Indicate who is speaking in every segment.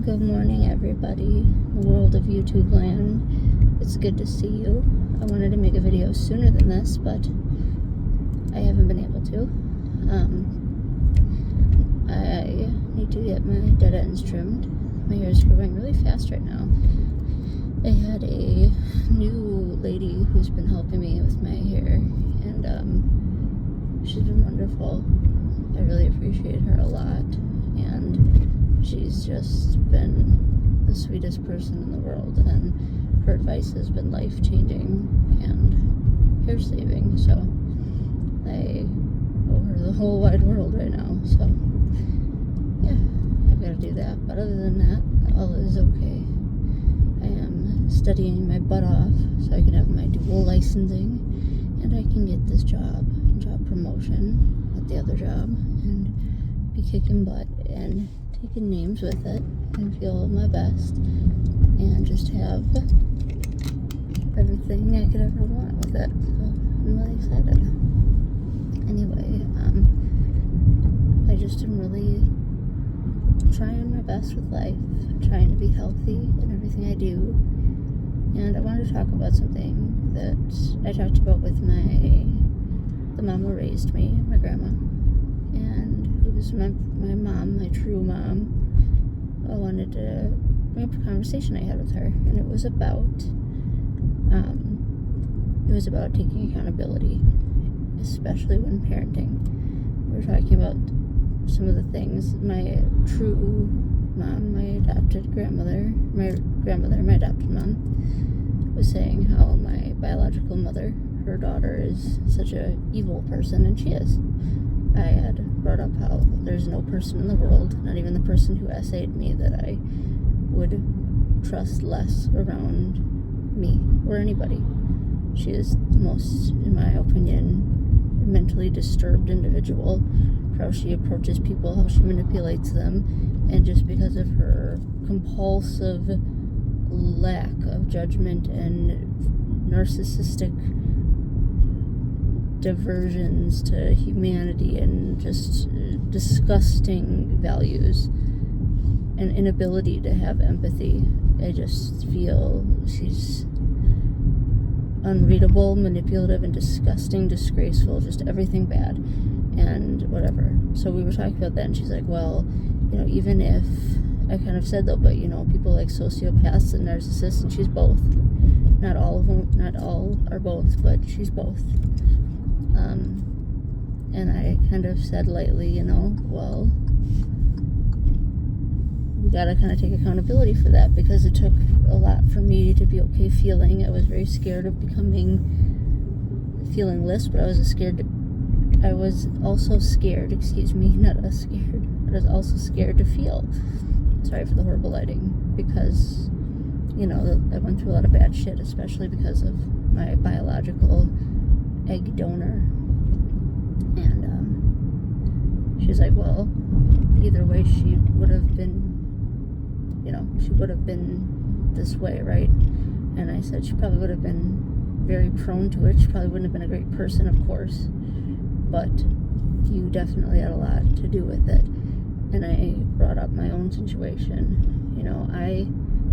Speaker 1: Good morning, everybody. World of YouTube land. It's good to see you. I wanted to make a video sooner than this, but I haven't been able to. I need to get my dead ends trimmed. My hair is growing really fast right now. I had a new lady who's been helping me with my hair, and she's been wonderful. I really appreciate her a lot, and she's just been the sweetest person in the world, and her advice has been life-changing and hair-saving, so I owe her the whole wide world right now. So yeah, I've got to do that, but other than that, all is okay. I am studying my butt off so I can have my dual licensing, and I can get this job promotion at the other job and be kicking butt and taking names with it and feel my best and just have everything I could ever want with it. So I'm really excited. Anyway, I just am really trying my best with life, trying to be healthy in everything I do. And I wanted to talk about something that I talked about with the mom who raised me, my grandma, and who was my mom, my true mom. I wanted to bring up a conversation I had with her, and it was about taking accountability, especially when parenting. We were talking about some of the things my true mom, my adopted mom, was saying how my biological mother, her daughter, is such a evil person, and she is. I had brought up how there's no person in the world, not even the person who essayed me, that I would trust less around me or anybody. She is the most, in my opinion, mentally disturbed individual for how she approaches people, how she manipulates them, and just because of her compulsive lack of judgment and narcissistic diversions to humanity and just disgusting values and inability to have empathy. I just feel she's unreadable, manipulative, and disgusting, disgraceful, just everything bad and whatever. So we were talking about that, and she's like, well, even if I kind of said though, but people like sociopaths and narcissists, and she's both. Not all of them, not all are both, but she's both. And I kind of said lightly, well, we gotta kind of take accountability for that, because it took a lot for me to be okay feeling. I was very scared of feelingless, but I was also scared, but I was also scared to feel. Sorry for the horrible lighting, because I went through a lot of bad shit, especially because of my biological egg donor. And she's like, well, either way she would have been this way, right? And I said she probably would have been very prone to it. She probably wouldn't have been a great person, of course, but you definitely had a lot to do with it. And I brought up my own situation. I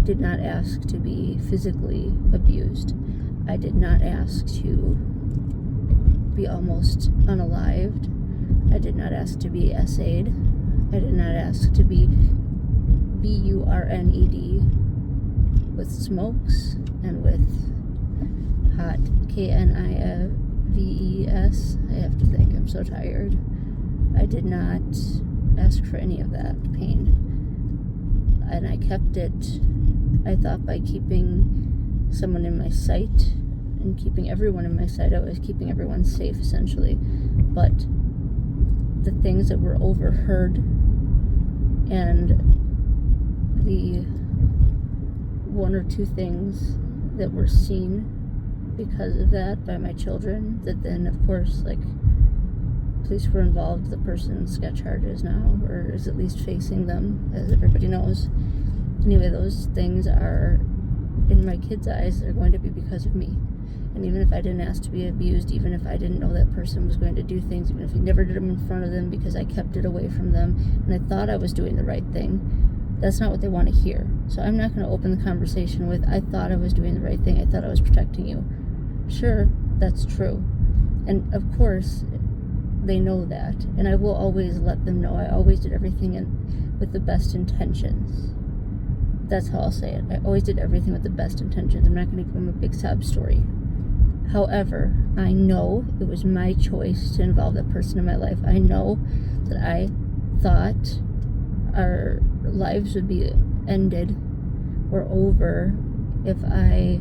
Speaker 1: did not ask to be physically abused. I did not ask to be almost unalived. I did not ask to be essayed. I did not ask to be BURNED with smokes and with hot KNIVES. I have to think, I'm so tired. I did not ask for any of that pain. And I kept it, I thought, by keeping someone in my sight and keeping everyone in my sight. I was keeping everyone safe, essentially. But the things that were overheard and the one or two things that were seen because of that by my children, that then, of course, police were involved. The person's got charges now, or is at least facing them, as everybody knows. Anyway, those things are, in my kids' eyes, they're going to be because of me. And even if I didn't ask to be abused, even if I didn't know that person was going to do things, even if I never did them in front of them because I kept it away from them, and I thought I was doing the right thing, That's not what they want to hear. So I'm not going to open the conversation with, I thought I was doing the right thing. I thought I was protecting you. Sure, that's true. And of course, they know that. And I will always let them know I always did everything with the best intentions. That's how I'll say it. I always did everything with the best intentions. I'm not going to give them a big sob story. However, I know it was my choice to involve that person in my life. I know that I thought our lives would be ended or over if I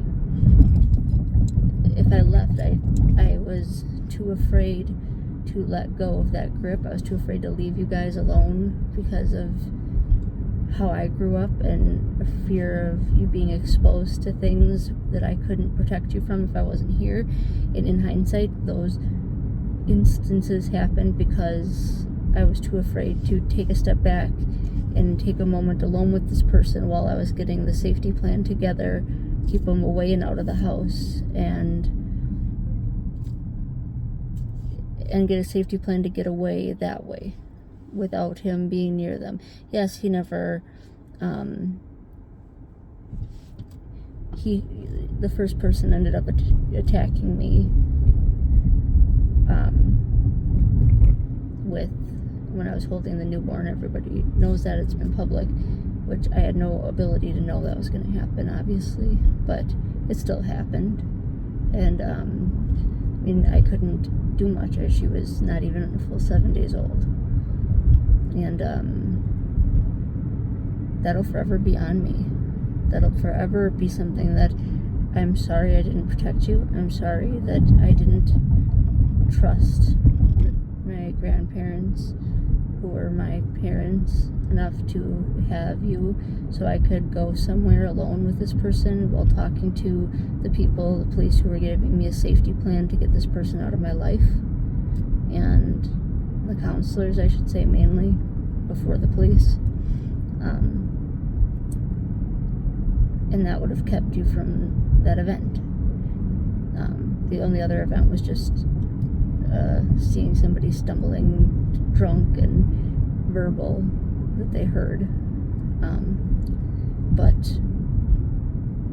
Speaker 1: left. I was too afraid to let go of that grip. I was too afraid to leave you guys alone because of how I grew up and a fear of you being exposed to things that I couldn't protect you from if I wasn't here. And in hindsight, those instances happened because I was too afraid to take a step back and take a moment alone with this person while I was getting the safety plan together, keep them away and out of the house, and get a safety plan to get away that way without him being near them. Yes, he never, the first person ended up attacking me, when I was holding the newborn. Everybody knows that, it's been public, which I had no ability to know that was going to happen, obviously, but it still happened. And, I couldn't do much as she was not even a full 7 days old. And that'll forever be on me. That'll forever be something that I'm sorry I didn't protect you. I'm sorry that I didn't trust my grandparents, who were my parents, enough to have you so I could go somewhere alone with this person while talking to the people, the police, who were giving me a safety plan to get this person out of my life, and the counselors, I should say, mainly, before the police. And that would have kept you from that event. The only other event was just seeing somebody stumbling drunk and verbal that they heard. But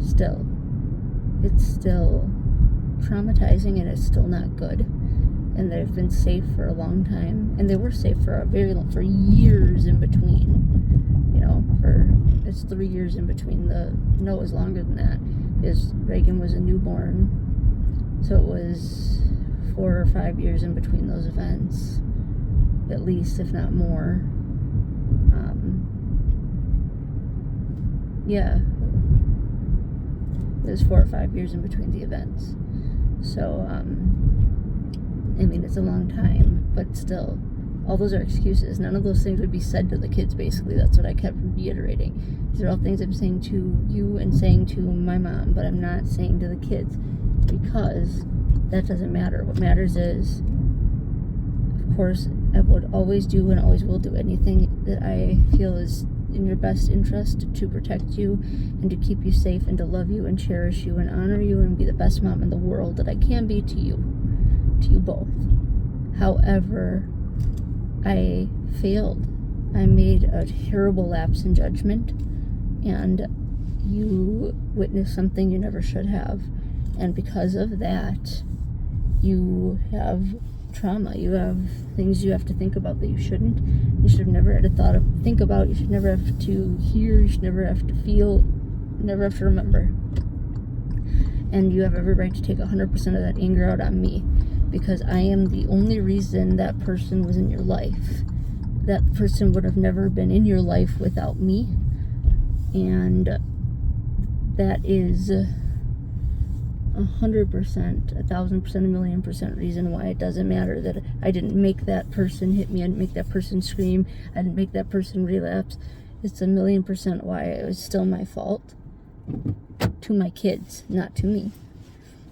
Speaker 1: still, it's still traumatizing, and it's still not good. And they've been safe for a long time, and they were safe for for years in between. It's 3 years in between no, it was longer than that, because Reagan was a newborn, so it was 4 or 5 years in between those events, at least, if not more. Yeah, it was 4 or 5 years in between the events. So, it's a long time, but still, all those are excuses. None of those things would be said to the kids, basically. That's what I kept reiterating. These are all things I'm saying to you and saying to my mom, but I'm not saying to the kids, because that doesn't matter. What matters is, of course, I would always do and always will do anything that I feel is in your best interest to protect you and to keep you safe and to love you and cherish you and honor you and be the best mom in the world that I can be to you both. However, I failed. I made a terrible lapse in judgment, and you witnessed something you never should have. And because of that, you have trauma. You have things you have to think about that you shouldn't. You should have never had to think about. You should never have to hear. You should never have to feel. Never have to remember. And you have every right to take 100% of that anger out on me, because I am the only reason that person was in your life. That person would have never been in your life without me. And that is 100%, 1,000%, 1,000,000% reason why it doesn't matter that I didn't make that person hit me, I didn't make that person scream, I didn't make that person relapse. It's 1,000,000% why it was still my fault. To my kids, not to me.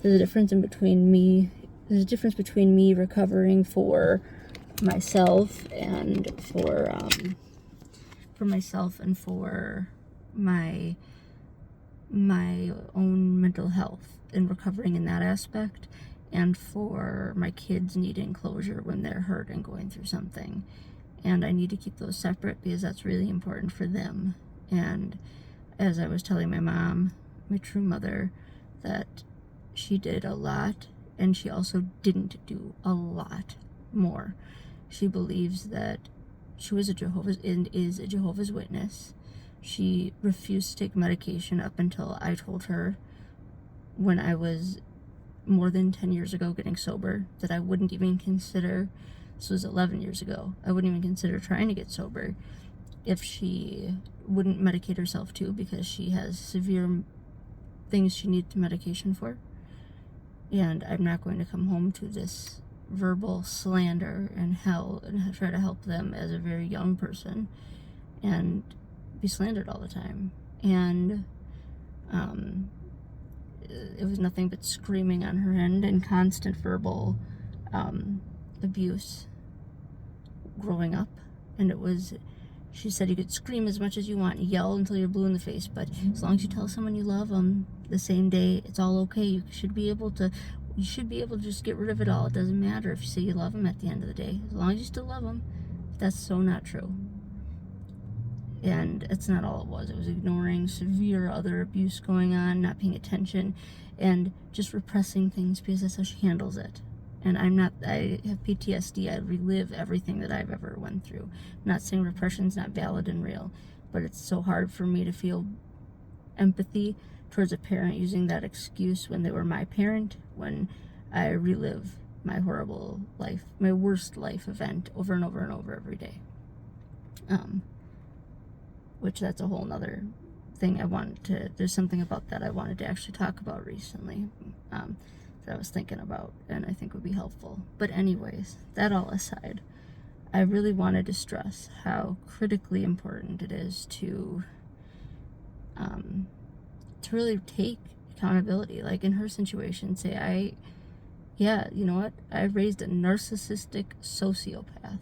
Speaker 1: There's a difference between me recovering for myself and for my own mental health and recovering in that aspect, and for my kids needing closure when they're hurt and going through something. And I need to keep those separate because that's really important for them. And as I was telling my mom, my true mother, that she did a lot, and she also didn't do a lot more. She believes that she was a Jehovah's and is a Jehovah's Witness. She refused to take medication up until I told her, when I was more than 10 years ago getting sober, that I wouldn't even consider, this was 11 years ago, I wouldn't even consider trying to get sober if she wouldn't medicate herself too, because she has severe things she needs medication for. And I'm not going to come home to this verbal slander and hell and try to help them as a very young person and be slandered all the time. And it was nothing but screaming on her end and constant verbal abuse growing up. And it was, she said, you could scream as much as you want, yell until you're blue in the face, but as long as you tell someone you love them the same day, it's all okay. You should be able to just get rid of it all. It doesn't matter if you say you love them at the end of the day, as long as you still love them. That's so not true. And it's not all it was. It was ignoring severe other abuse going on, not paying attention, and just repressing things because that's how she handles it. And I have PTSD. I relive everything that I've ever went through. I'm not saying repression's not valid and real, but it's so hard for me to feel empathy towards a parent using that excuse when they were my parent, when I relive my horrible life, my worst life event over and over and over every day. Which that's a whole nother thing there's something about that I wanted to actually talk about recently, that I was thinking about and I think would be helpful. But anyways, that all aside, I really wanted to stress how critically important it is to really take accountability. Like in her situation, say, you know what? I raised a narcissistic sociopath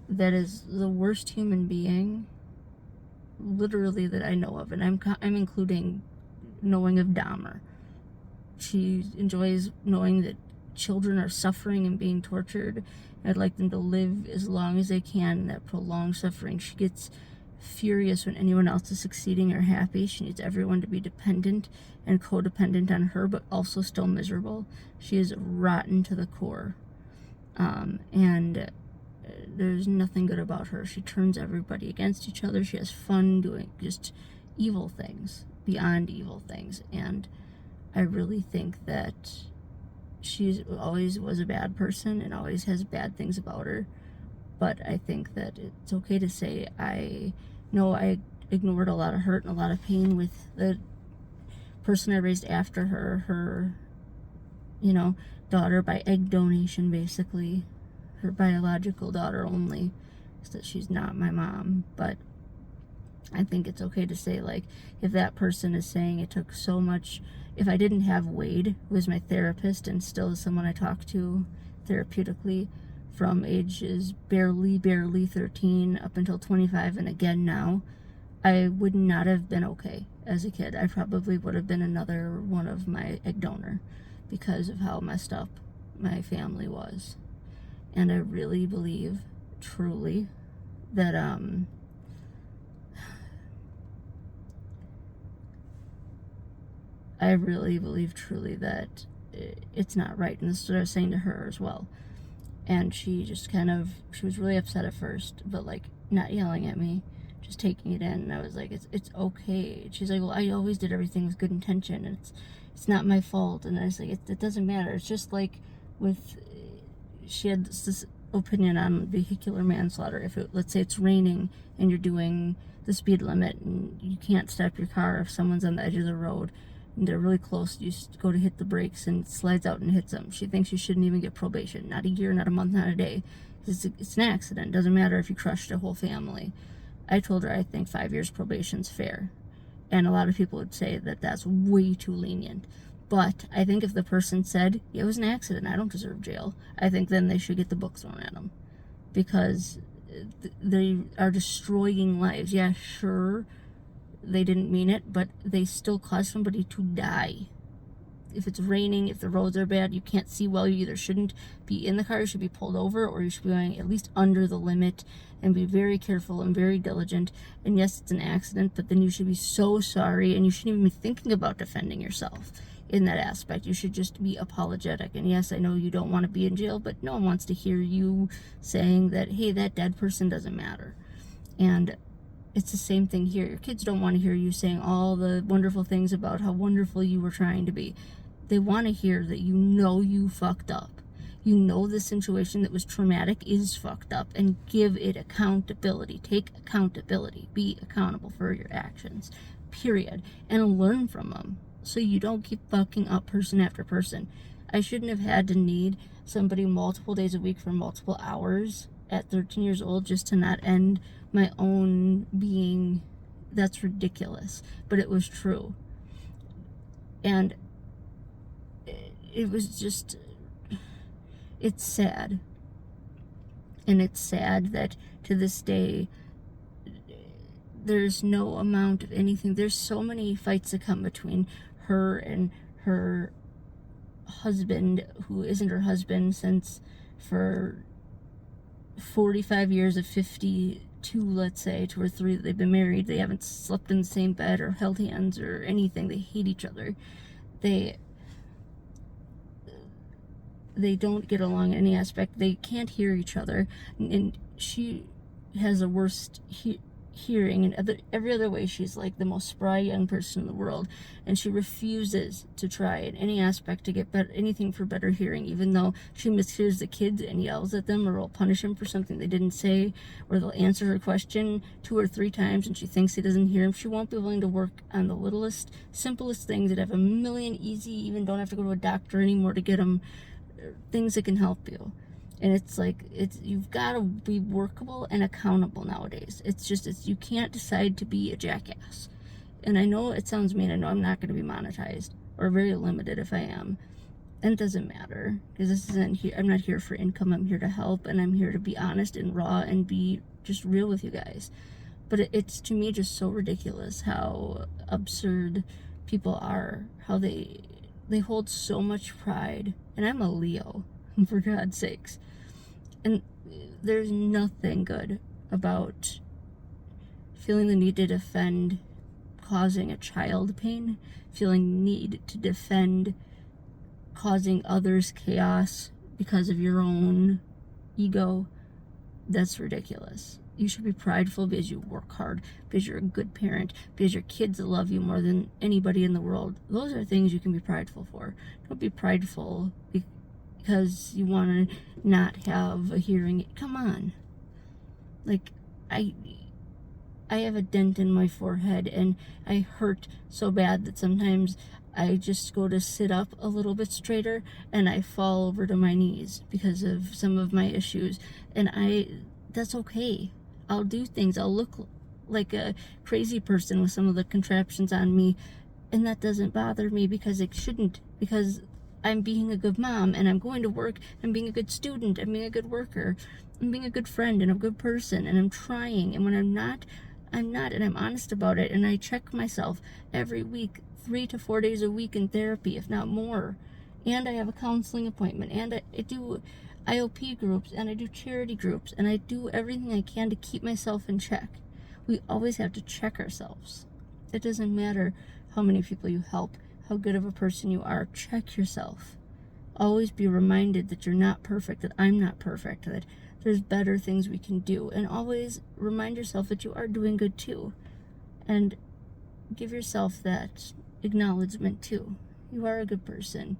Speaker 1: that is the worst human being literally that I know of, and I'm including knowing of Dahmer. She enjoys knowing that children are suffering and being tortured. I'd like them to live as long as they can, that prolonged suffering. She gets furious when anyone else is succeeding or happy. She needs everyone to be dependent and codependent on her, but also still miserable. She is rotten to the core. And there's nothing good about her. She turns everybody against each other. She has fun doing just evil things, beyond evil things. And I really think that she always was a bad person and always has bad things about her. But I think that it's okay to say, I know I ignored a lot of hurt and a lot of pain with the person I raised after her, daughter by egg donation, basically. Her biological daughter only, is that she's not my mom. But I think it's okay to say, like, if that person is saying it took so much, if I didn't have Wade, who is my therapist and still is someone I talk to therapeutically from ages barely 13 up until 25 and again now, I would not have been okay as a kid. I probably would have been another one of my egg donor because of how messed up my family was. And I really believe, truly, that it's not right. And this is what I was saying to her as well. And she just she was really upset at first, but like not yelling at me, just taking it in. And I was like, it's okay. And she's like, well, I always did everything with good intention, and it's not my fault. And I was like, it doesn't matter. It's just like she had this opinion on vehicular manslaughter. If let's say it's raining and you're doing the speed limit and you can't stop your car if someone's on the edge of the road and they're really close, you just go to hit the brakes and it slides out and hits them. She thinks you shouldn't even get probation. Not a year, not a month, not a day. It's an accident. Doesn't matter if you crushed a whole family. I told her I think 5 years probation's fair. And a lot of people would say that that's way too lenient. But I think if the person said, it was an accident, I don't deserve jail, I think then they should get the book thrown at them. Because they are destroying lives. Yeah, sure, they didn't mean it, but they still caused somebody to die. if it's raining, if the roads are bad, you can't see well, you either shouldn't be in the car, you should be pulled over, or you should be going at least under the limit, and be very careful and very diligent. And yes, it's an accident, but then you should be so sorry, and you shouldn't even be thinking about defending yourself in that aspect. You should just be apologetic. And yes, I know you don't want to be in jail, but no one wants to hear you saying that, hey, that dead person doesn't matter. And it's the same thing here. Your kids don't want to hear you saying all the wonderful things about how wonderful you were trying to be. They want to hear that you know you fucked up. You know the situation that was traumatic is fucked up, and give it accountability. Take accountability. Be accountable for your actions, period. And learn from them so you don't keep fucking up person after person. I shouldn't have had to need somebody multiple days a week for multiple hours at 13 years old just to not end my own being. That's ridiculous, but it was true. And it was just, it's sad. And it's sad that to this day, there's no amount of anything. There's so many fights that come between her and her husband, who isn't her husband since for 45 years of 52, let's say, 2 or 3 that they've been married. They haven't slept in the same bed or held hands or anything. They hate each other. They don't get along in any aspect. They can't hear each other, and she has the worst hearing, and every other way she's like the most spry young person in the world, and she refuses to try in any aspect to get anything for better hearing, even though she mishears the kids and yells at them, or will punish them for something they didn't say, or they'll answer her question 2 or 3 times and she thinks he doesn't hear him. She won't be willing to work on the littlest, simplest things that have a million easy, even don't have to go to a doctor anymore to get them, things that can help you. And it's like, you've got to be workable and accountable nowadays. You can't decide to be a jackass. And I know it sounds mean. I know I'm not going to be monetized, or very limited if I am. And it doesn't matter, because this isn't here. I'm not here for income. I'm here to help, and I'm here to be honest and raw and be just real with you guys. But it's to me just so ridiculous how absurd people are, how they hold so much pride. And I'm a Leo, for God's sakes. And there's nothing good about feeling the need to defend causing a child pain, feeling need to defend causing others chaos because of your own ego. That's ridiculous. You should be prideful because you work hard, because you're a good parent, because your kids love you more than anybody in the world. Those are things you can be prideful for. Don't be prideful because you want to not have a hearing. Come on. Like, I have a dent in my forehead, and I hurt so bad that sometimes I just go to sit up a little bit straighter and I fall over to my knees because of some of my issues. And that's okay. I'll do things. I'll look like a crazy person with some of the contraptions on me, and that doesn't bother me, because it shouldn't, because I'm being a good mom, and I'm going to work, I'm being a good student, I'm being a good worker, I'm being a good friend and a good person, and I'm trying. And when I'm not, and I'm honest about it, and I check myself every week, 3 to 4 days a week in therapy, if not more. And I have a counseling appointment, and I do IOP groups, and I do charity groups, and I do everything I can to keep myself in check. We always have to check ourselves. It doesn't matter how many people you help, how good of a person you are. Check yourself. Always be reminded that you're not perfect, that I'm not perfect, that there's better things we can do. And always remind yourself that you are doing good too. And give yourself that acknowledgement too. You are a good person.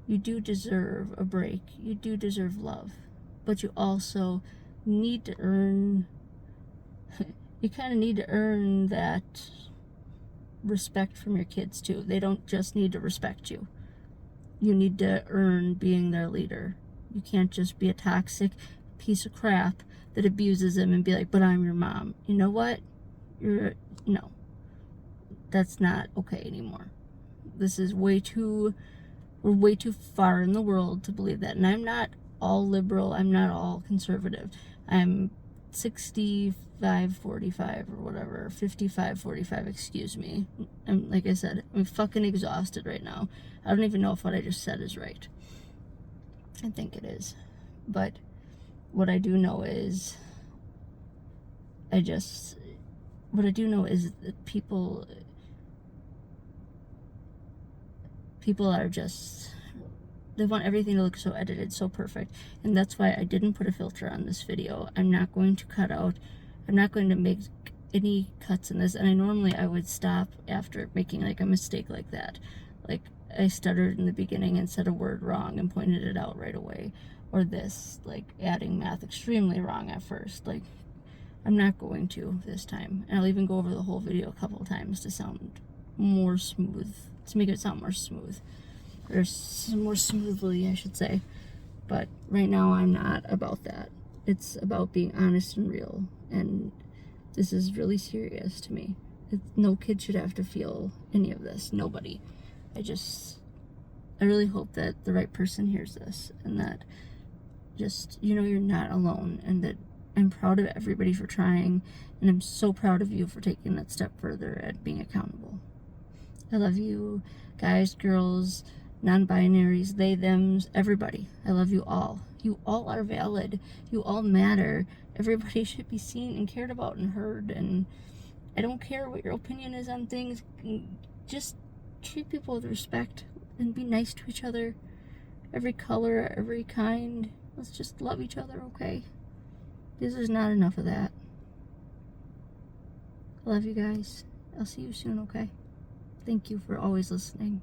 Speaker 1: You do deserve a break. You do deserve love. But you also need to earn, you kind of need to earn that respect from your kids too. They don't just need to respect you. You need to earn being their leader. You can't just be a toxic piece of crap that abuses them and be like, but I'm your mom. You know what? No. That's not okay anymore. This is we're way too far in the world to believe that. And I'm not all liberal. I'm not all conservative. I'm 65% 55:45 or whatever, 55:45, excuse me. Like I said, I'm fucking exhausted right now. I don't even know if what I just said is right. I think it is. But what I do know is, that people are just, they want everything to look so edited, so perfect. And that's why I didn't put a filter on this video. I'm not going to make any cuts in this. And I would stop after making like a mistake like that. Like I stuttered in the beginning and said a word wrong and pointed it out right away. Or this, like adding math extremely wrong at first. Like, I'm not going to this time. And I'll even go over the whole video a couple of times to sound more smooth, to make it sound more smooth. Or more smoothly, I should say. But right now I'm not about that. It's about being honest and real. And this is really serious to me. No kid should have to feel any of this. Nobody. I really hope that the right person hears this, and that just, you're not alone, and that I'm proud of everybody for trying, and I'm so proud of you for taking that step further at being accountable. I love you, guys, girls, non-binaries, they, thems, everybody. I love you all. You all are valid. You all matter. Everybody should be seen and cared about and heard, and I don't care what your opinion is on things. Just treat people with respect and be nice to each other. Every color, every kind. Let's just love each other, okay? This is not enough of that. I love you guys. I'll see you soon, okay? Thank you for always listening.